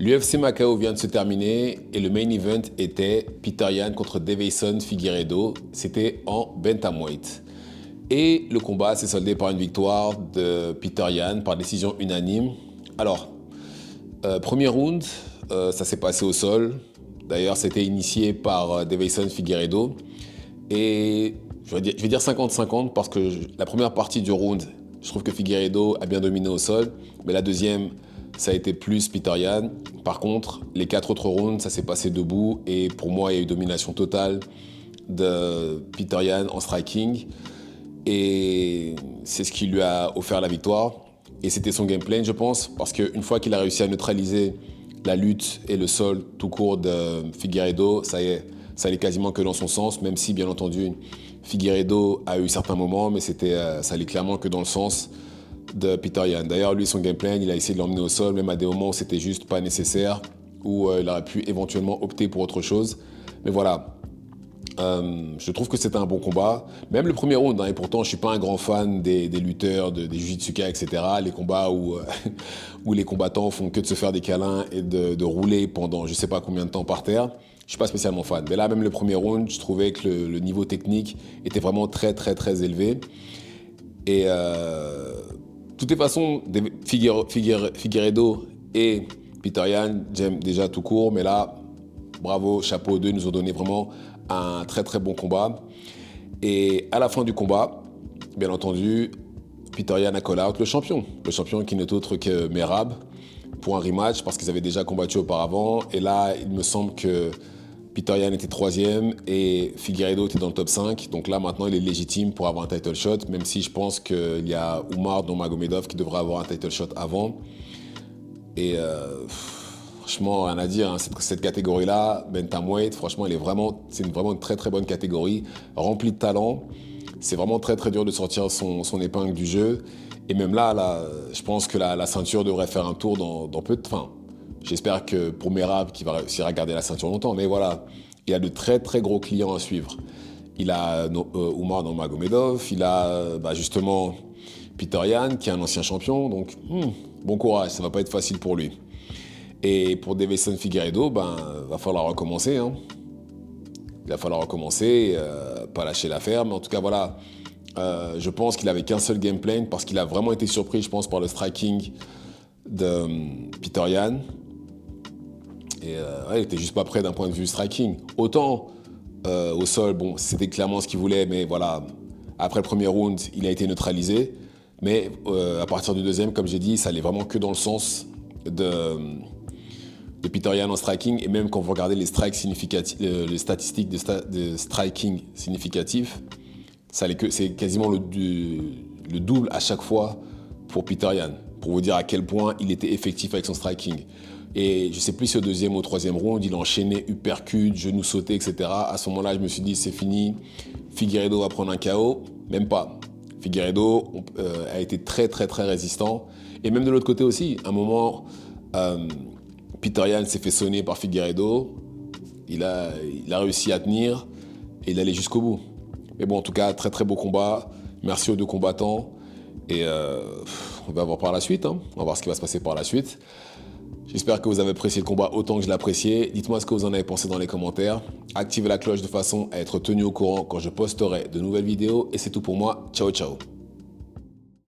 L'UFC Macao vient de se terminer et le main event était Petr Yan contre Deiveson Figueiredo. C'était en bantamweight. Et le combat s'est soldé par une victoire de Petr Yan par décision unanime. Alors, premier round, ça s'est passé au sol. D'ailleurs, c'était initié par Deiveson Figueiredo. Et je vais dire 50-50 parce que la première partie du round, je trouve que Figueiredo a bien dominé au sol. Mais la deuxième, ça a été plus Petr Yan. Par contre, les 4 autres rounds, ça s'est passé debout. Et pour moi, il y a eu domination totale de Petr Yan en striking. Et c'est ce qui lui a offert la victoire. Et c'était son game plan, je pense, parce qu'une fois qu'il a réussi à neutraliser la lutte et le sol tout court de Figueiredo, ça y est, ça allait quasiment que dans son sens, même si, bien entendu, Figueiredo a eu certains moments, mais ça allait clairement que dans le sens de Petr Yan. D'ailleurs, lui, son game plan, il a essayé de l'emmener au sol, même à des moments où c'était juste pas nécessaire, où il aurait pu éventuellement opter pour autre chose. Mais voilà, je trouve que c'était un bon combat. Même le premier round, hein, et pourtant je suis pas un grand fan des lutteurs, des jiu-jitsuka, etc. Les combats où, où les combattants font que de se faire des câlins et de rouler pendant je sais pas combien de temps par terre. Je suis pas spécialement fan. Mais là, même le premier round, je trouvais que le niveau technique était vraiment très très très élevé. Et de toutes les façons, Figueiredo et Petr Yan, j'aime déjà tout court, mais là, bravo, chapeau aux deux, ils nous ont donné vraiment un très très bon combat. Et à la fin du combat, bien entendu, Petr Yan a call out le champion qui n'est autre que Merab, pour un rematch parce qu'ils avaient déjà combattu auparavant. Et là, il me semble que Petr Yan était 3e et Figueiredo était dans le top 5. Donc là, maintenant, il est légitime pour avoir un title shot, même si je pense qu'il y a Umar Nurmagomedov qui devrait avoir un title shot avant. Et franchement, rien à dire, hein. Cette catégorie-là, bantamweight, franchement, c'est vraiment une très très bonne catégorie, remplie de talent. C'est vraiment très très dur de sortir son épingle du jeu. Et même là, je pense que la ceinture devrait faire un tour dans peu de temps. J'espère que pour Merab, qui va réussir à garder la ceinture longtemps, mais voilà, il a de très très gros clients à suivre. Il a Umar Nurmagomedov, il a justement Petr Yan, qui est un ancien champion, donc bon courage, ça va pas être facile pour lui. Et pour Deiveson Figueiredo, va falloir recommencer, hein. Il va falloir recommencer, pas lâcher l'affaire, mais en tout cas voilà, je pense qu'il avait qu'un seul game plan parce qu'il a vraiment été surpris, je pense, par le striking de Petr Yan. Et il était juste pas prêt d'un point de vue striking. Autant au sol, bon, c'était clairement ce qu'il voulait, mais voilà, après le premier round, il a été neutralisé. Mais à partir du deuxième, comme j'ai dit, ça allait vraiment que dans le sens de Petr Yan en striking. Et même quand vous regardez les strikes significatifs, les statistiques de striking significatifs, c'est quasiment le double à chaque fois pour Petr Yan, pour vous dire à quel point il était effectif avec son striking. Et je sais plus si au deuxième ou au troisième round, il a enchaîné uppercut, genou sauté, etc. À ce moment-là, je me suis dit, c'est fini, Figueiredo va prendre un KO. Même pas. Figueiredo a été très très très résistant. Et même de l'autre côté aussi, à un moment, Petr Yan s'est fait sonner par Figueiredo. Il a réussi à tenir et il allait jusqu'au bout. Mais bon, en tout cas, très très beau combat. Merci aux deux combattants. Et on va voir par la suite, hein. On va voir ce qui va se passer par la suite. J'espère que vous avez apprécié le combat autant que je l'ai apprécié. Dites-moi ce que vous en avez pensé dans les commentaires. Activez la cloche de façon à être tenu au courant quand je posterai de nouvelles vidéos. Et c'est tout pour moi. Ciao, ciao.